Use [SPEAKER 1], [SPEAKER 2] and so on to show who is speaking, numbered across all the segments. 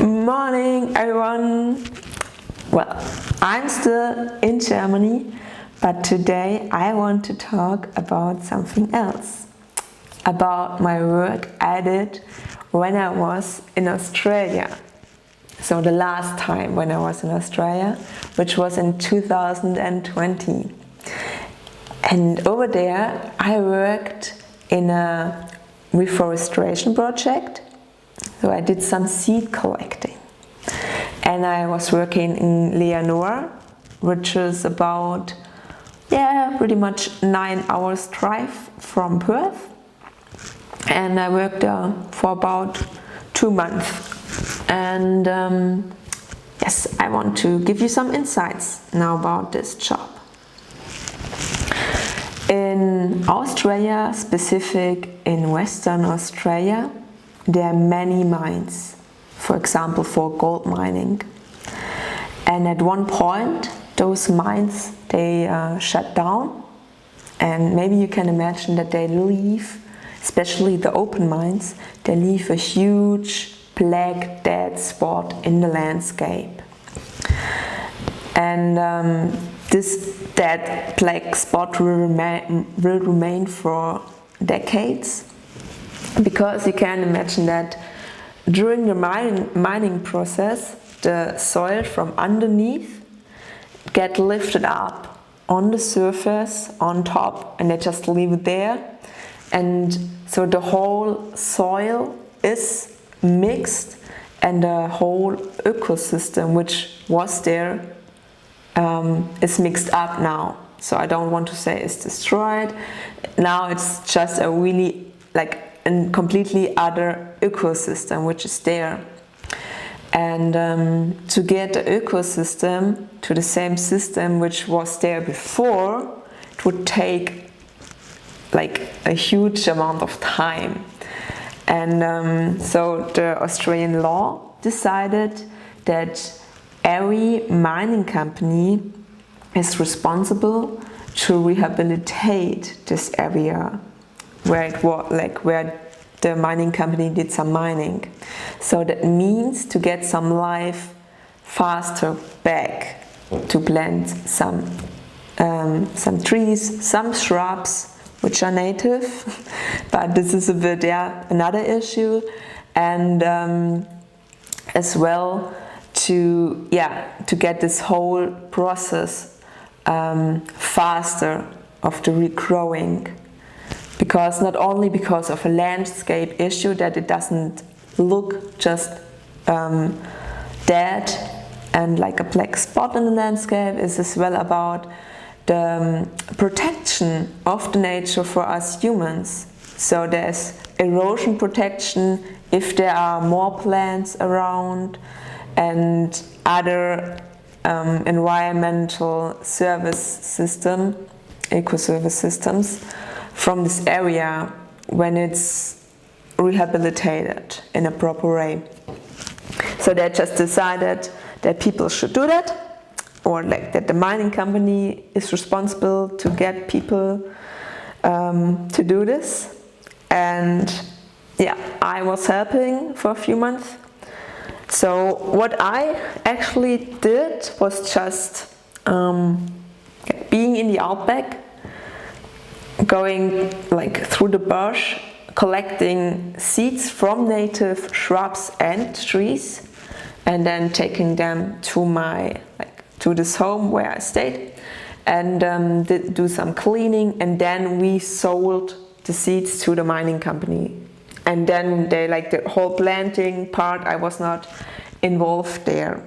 [SPEAKER 1] Morning, everyone. Well, I'm still in Germany, but today I want to talk about something else. About my work I did when I was in Australia. So the last time when I was in Australia, which was in 2020. And over there I worked in a reforestation project. So I did some seed collecting. And I was working in Leonora, which is about, pretty much 9 hours drive from Perth. And I worked there for about 2 months. And yes, I want to give you some insights now about this job. In Australia, specific in Western Australia, there are many mines, for example for gold mining. And at one point, those mines, they shut down. And maybe you can imagine that they leave, especially the open mines, they leave a huge black dead spot in the landscape. And this dead black spot will remain for decades. Because you can imagine that during the mining process, the soil from underneath get lifted up on the surface, on top, and they just leave it there. And so the whole soil is mixed, and the whole ecosystem which was there is mixed up now. So I don't want to say it's destroyed. Now it's just a really a completely other ecosystem which is there. And to get the ecosystem to the same system which was there before, it would take a huge amount of time. And so the Australian law decided that every mining company is responsible to rehabilitate this area where it was where the mining company did some mining. So that means to get some life faster back, to plant some trees, some shrubs which are native, but this is a bit another issue, and as well to get this whole process faster of the regrowing. Because not only because of a landscape issue, that it doesn't look just dead and like a black spot in the landscape, is as well about the protection of the nature for us humans. So there's erosion protection if there are more plants around, and other environmental service system, eco-service systems from this area when it's rehabilitated in a proper way. So they just decided that people should do that, or that the mining company is responsible to get people to do this. And I was helping for a few months. So what I actually did was just being in the Outback, going through the bush, collecting seeds from native shrubs and trees, and then taking them to to this home where I stayed, and do some cleaning, and then we sold the seeds to the mining company. And then they the whole planting part, I was not involved there,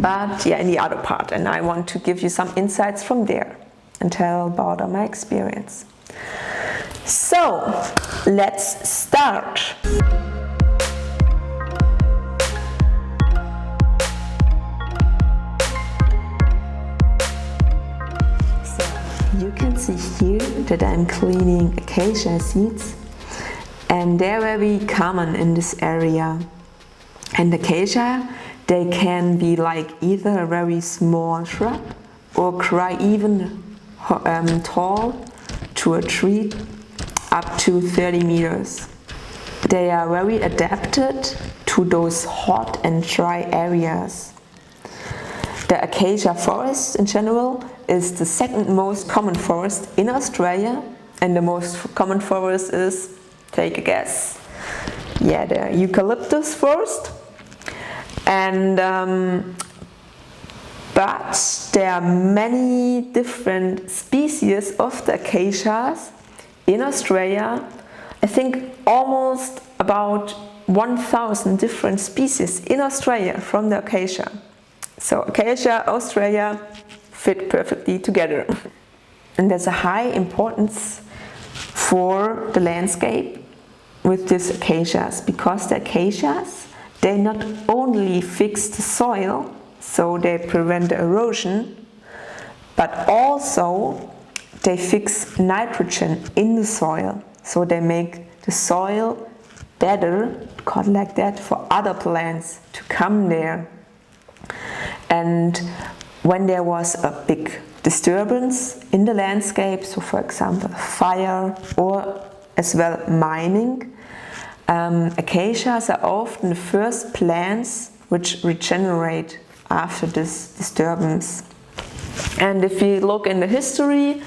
[SPEAKER 1] but in the other part, and I want to give you some insights from there and tell about my experience. So, let's start. So, you can see here that I'm cleaning acacia seeds, and they're very common in this area. And acacia, they can be either a very small shrub or grow even tall to a tree up to 30 meters. They are very adapted to those hot and dry areas. The acacia forest in general is the second most common forest in Australia, and the most common forest is, take a guess, yeah, the eucalyptus forest. And but there are many different species of the acacias in Australia. I think almost about 1,000 different species in Australia from the acacia. So acacia, Australia fit perfectly together. And there's a high importance for the landscape with these acacias, because the acacias, they not only fix the soil, so they prevent the erosion, but also they fix nitrogen in the soil, so they make the soil better, called like that, for other plants to come there. And when there was a big disturbance in the landscape, so for example fire or as well mining, acacias are often the first plants which regenerate after this disturbance. And if you look in the history,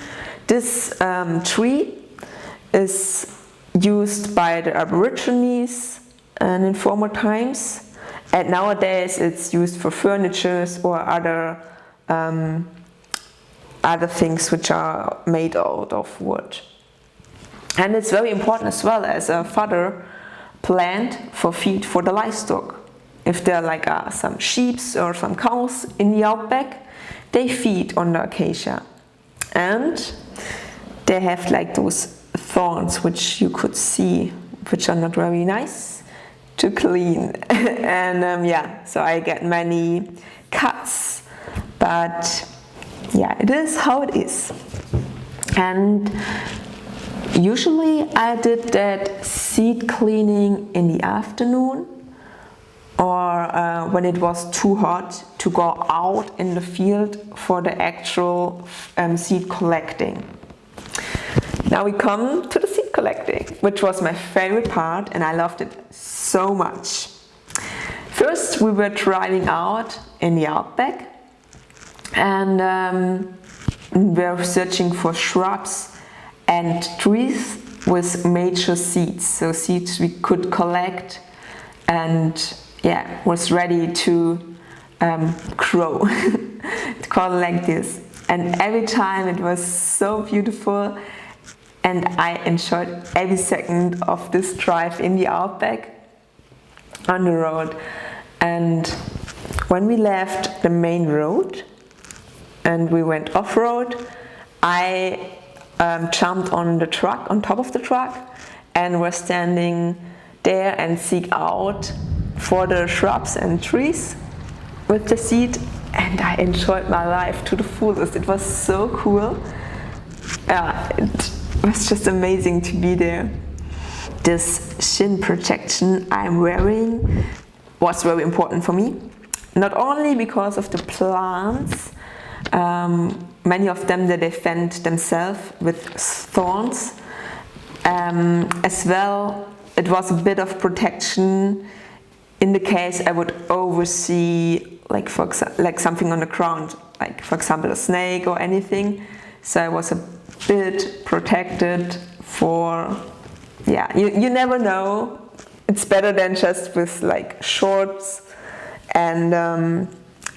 [SPEAKER 1] this tree is used by the Aborigines and in former times, and nowadays it's used for furniture or other things which are made out of wood. And it's very important as well as a fodder plant for feed for the livestock. If there are like some sheep or some cows in the outback, they feed on the acacia. And they have like those thorns which you could see, which are not very nice to clean. And yeah, so I get many cuts, but yeah, it is how it is. And usually I did that seed cleaning in the afternoon, or when it was too hot to go out in the field for the actual seed collecting. Now we come to the seed collecting, which was my favorite part, and I loved it so much. First we were driving out in the outback, and we were searching for shrubs and trees with mature seeds, so seeds we could collect and yeah, was ready to grow, to call it like this. And every time it was so beautiful, and I enjoyed every second of this drive in the outback on the road. And when we left the main road and we went off-road, I jumped on the truck, on top of the truck, and was standing there and seek out for the shrubs and trees with the seed, and I enjoyed my life to the fullest. It was so cool. It was just amazing to be there. This shin protection I'm wearing was very important for me, not only because of the plants, many of them that defend themselves with thorns, as well it was a bit of protection in the case I would oversee like something on the ground, like for example a snake or anything. So I was a bit protected for, yeah, you never know. It's better than just with like shorts. And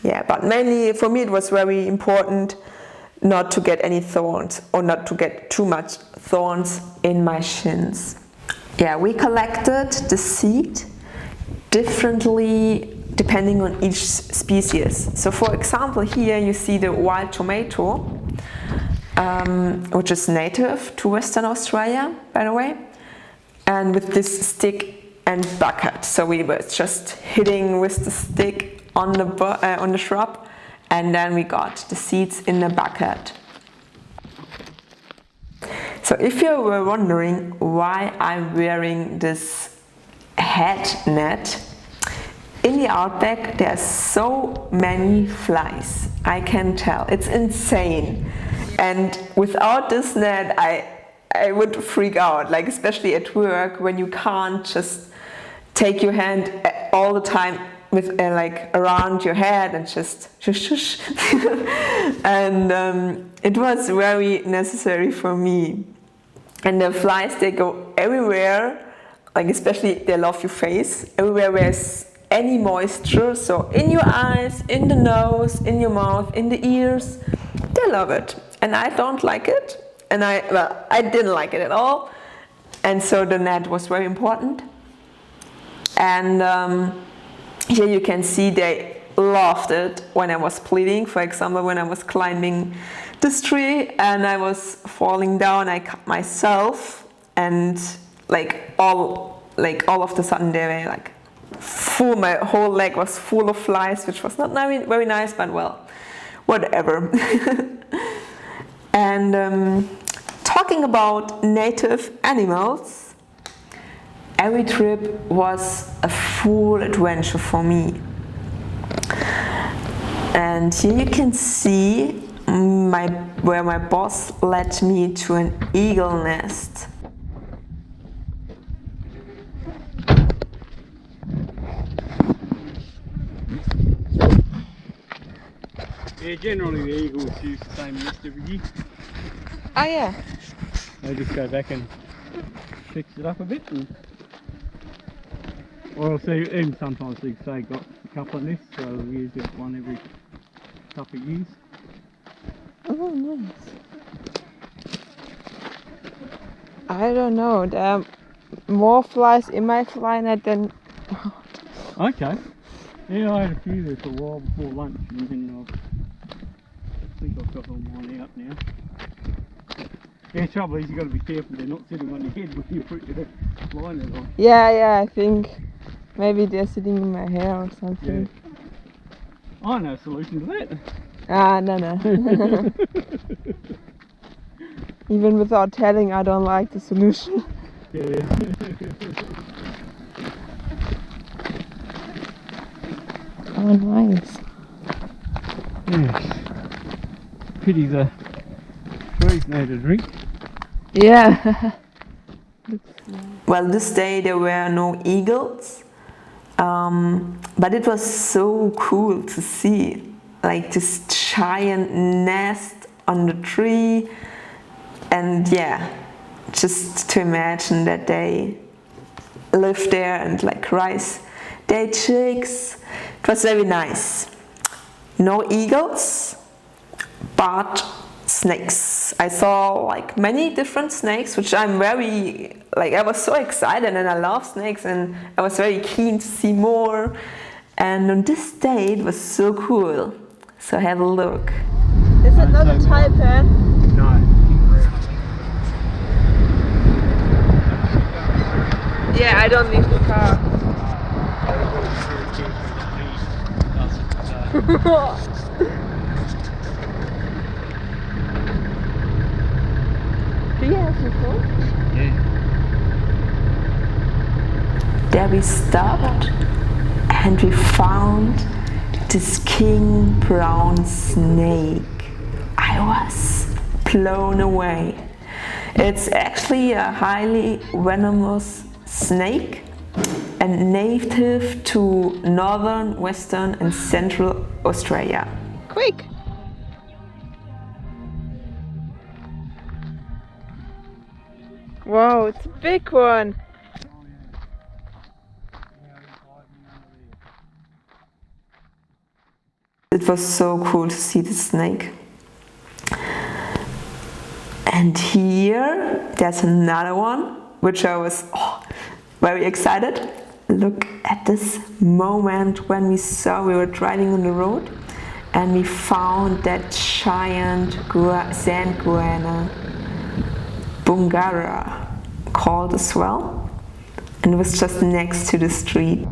[SPEAKER 1] yeah, but mainly for me it was very important not to get any thorns, or not to get too much thorns in my shins. Yeah, we collected the seed differently depending on each species. So for example, here you see the wild tomato, which is native to Western Australia, by the way, and with this stick and bucket. So we were just hitting with the stick on the shrub, and then we got the seeds in the bucket. So if you were wondering why I'm wearing this head net, in the outback there are so many flies, I can tell, it's insane. And without this net I would freak out, like especially at work when you can't just take your hand all the time with like around your head and just shush shush. And it was very necessary for me. And the flies, they go everywhere, like especially they love your face, everywhere there's any moisture, so in your eyes, in the nose, in your mouth, in the ears, they love it. And I don't like it, and I didn't like it at all, and so the net was very important. And here you can see they loved it when I was bleeding. For example, when I was climbing this tree and I was falling down, I cut myself, and like all of the sudden they were like full, my whole leg was full of flies, which was not very nice, but well, whatever. And talking about native animals, every trip was a full adventure for me. And here you can see where my boss led me to an eagle nest.
[SPEAKER 2] Yeah, generally the eagles use the same nest every year.
[SPEAKER 1] Oh yeah.
[SPEAKER 2] They just go back and fix it up a bit, and or I'll see, even sometimes they've got a couple of nests, so we use one every couple of years.
[SPEAKER 1] Oh, nice. I don't know, there are more flies in my fly net than...
[SPEAKER 2] Okay. Yeah, I had a few there for a while before lunch, and then I think I've got all mine out now. Yeah, the trouble is you've got to be careful they're not sitting on your head when you put your fly net on.
[SPEAKER 1] Yeah, I think maybe they're sitting in my hair or something.
[SPEAKER 2] Yeah. I know a solution to that.
[SPEAKER 1] Ah, no. Even without telling, I don't like the solution.
[SPEAKER 2] Yeah.
[SPEAKER 1] Oh, nice.
[SPEAKER 2] Yes. Pity the trees need a drink.
[SPEAKER 1] Yeah. Well, this day there were no eagles, but it was so cool to see, like this giant nest on the tree, and yeah, just to imagine that they live there and like raise their chicks. It was very nice. No eagles, but snakes. I saw like many different snakes, which I'm very, like I was so excited, and I love snakes, and I was very keen to see more. And on this day it was so cool. So have a look. Is it not a taipan?
[SPEAKER 2] No.
[SPEAKER 1] Yeah, I don't leave the car. Do you have your phone?
[SPEAKER 2] Yeah.
[SPEAKER 1] There we stopped and we found this king brown snake. I was blown away. It's actually a highly venomous snake and native to northern, western and central Australia. Quick! Wow, it's a big one! It was so cool to see the snake. And here there's another one, which I was very excited. Look at this moment when we were driving on the road and we found that giant sand guana, Bungara, called as well, and it was just next to the street.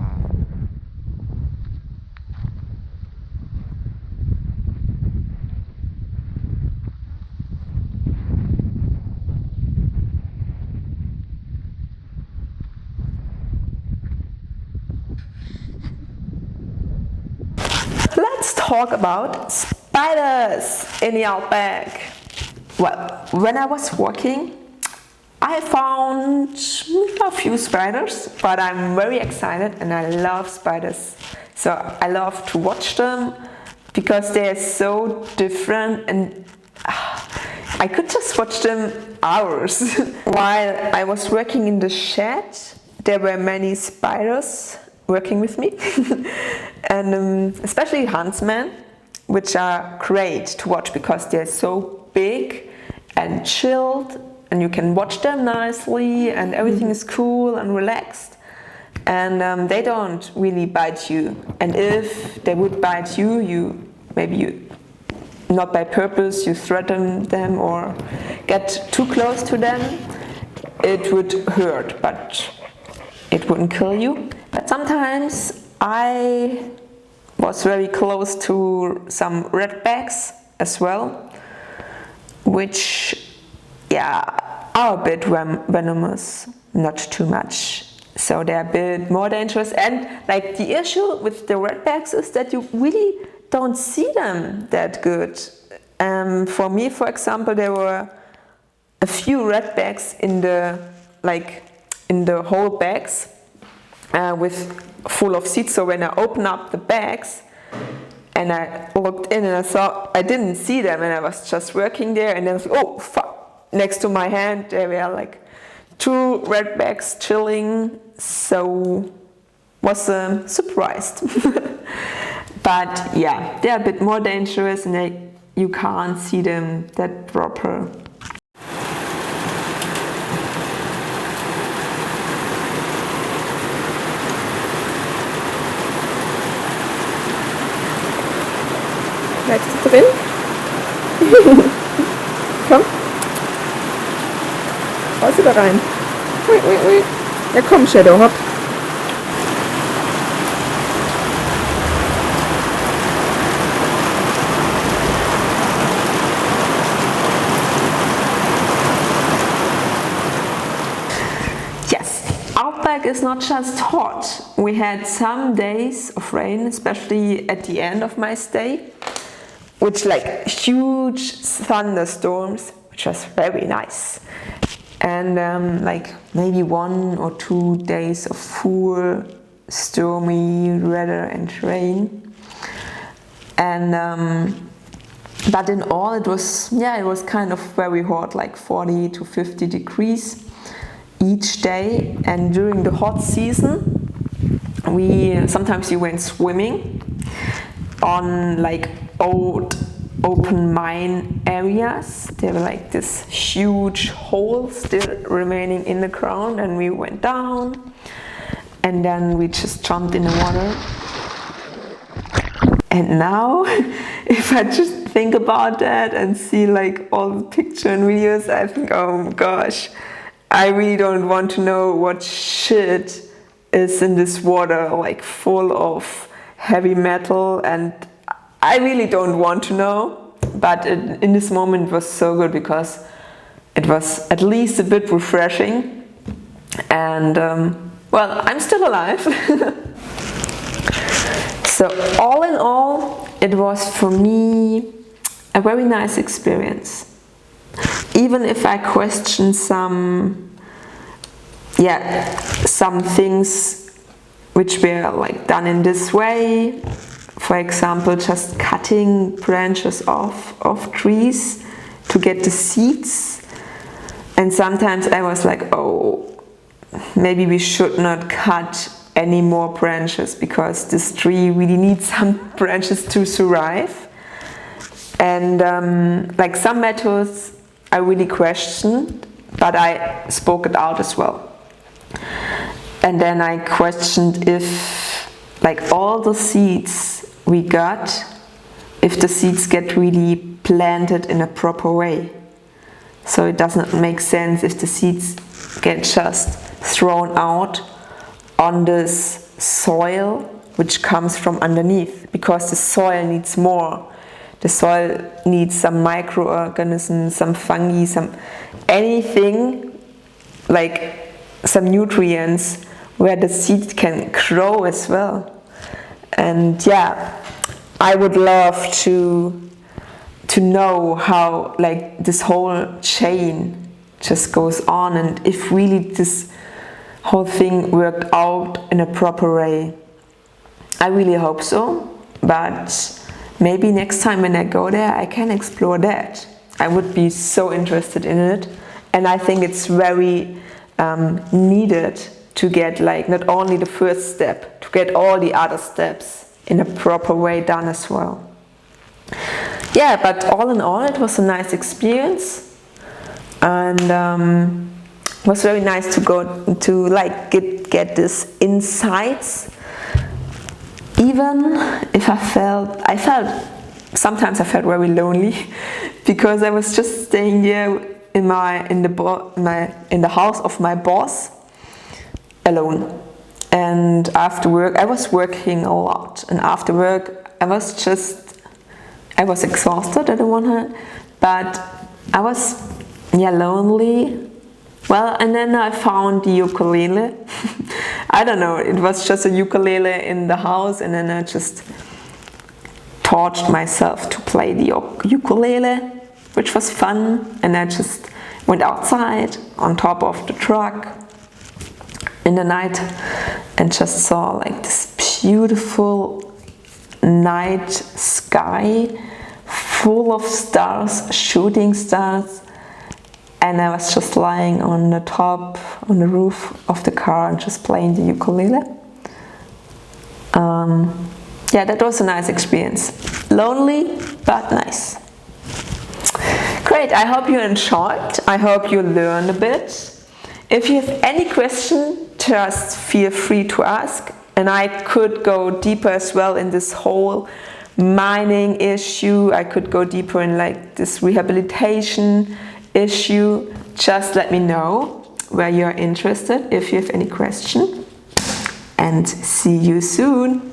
[SPEAKER 1] Let's talk about spiders in the Outback. Well, when I was walking, I found a few spiders, but I'm very excited and I love spiders. So I love to watch them because they're so different, and I could just watch them hours. While I was working in the shed, there were many spiders working with me, and especially huntsmen, which are great to watch because they're so big and chilled, and you can watch them nicely, and everything is cool and relaxed, and they don't really bite you. And if they would bite you maybe not by purpose, you threaten them or get too close to them, it would hurt, but it wouldn't kill you. But sometimes I was very close to some redbacks as well, which are a bit venomous, not too much. So they're a bit more dangerous, and like the issue with the redbacks is that you really don't see them that good. For me, for example, there were a few redbacks in the whole bags with full of seeds. So when I opened up the bags and I looked in and I saw, I didn't see them, and I was just working there, and I was like, oh fuck, next to my hand there were like 2 redbacks chilling. So was surprised. But yeah, they're a bit more dangerous, and you can't see them that proper.
[SPEAKER 3] Bleibst du drin? Komm. Raus oder rein? Ui, ui, ui. Ja komm, Shadow, hopp.
[SPEAKER 1] Outback is not just hot. We had some days of rain, especially at the end of my stay, which like huge thunderstorms, which was very nice. And like maybe 1 or 2 days of full stormy weather and rain. And but in all it was kind of very hot, like 40 to 50 degrees each day. And during the hot season sometimes we went swimming on like old open mine areas. There were like this huge holes still remaining in the ground, and we went down and then we just jumped in the water. And now if I just think about that and see like all the pictures and videos, I think, oh my gosh, I really don't want to know what shit is in this water, like full of heavy metal, and I really don't want to know. But in this moment it was so good because it was at least a bit refreshing, and well, I'm still alive. So all in all, it was for me a very nice experience. Even if I question some things which were like done in this way, for example, just cutting branches off of trees to get the seeds. And sometimes I was like, oh, maybe we should not cut any more branches because this tree really needs some branches to survive. And like some methods I really questioned, but I spoke it out as well. And then I questioned if like all the seeds we got, if the seeds get really planted in a proper way. So it doesn't make sense if the seeds get just thrown out on this soil which comes from underneath, because the soil needs more. The soil needs some microorganisms, some fungi, some anything, like some nutrients where the seed can grow as well. And yeah, I would love to know how like this whole chain just goes on, and if really this whole thing worked out in a proper way. I really hope so, but maybe next time when I go there I can explore that. I would be so interested in it, and I think it's very needed to get like not only the first step, to get all the other steps in a proper way done as well. Yeah, but all in all it was a nice experience, and it was very nice to go to like get this insights. Even if sometimes I felt very lonely because I was just staying there in the house of my boss alone. And after work, I was working a lot, and after work I was exhausted on the one hand, but I was lonely. Well, and then I found the ukulele. I don't know, it was just a ukulele in the house, and then I just taught myself to play the ukulele, which was fun. And I just went outside on top of the truck in the night and just saw like this beautiful night sky full of stars, shooting stars. And I was just lying on the roof of the car and just playing the ukulele. Yeah, that was a nice experience. Lonely, but nice. Great, I hope you enjoyed. I hope you learned a bit. If you have any question, just feel free to ask. And I could go deeper as well in this whole mining issue. I could go deeper in like this rehabilitation issue. Just let me know where you're interested if you have any question, and see you soon.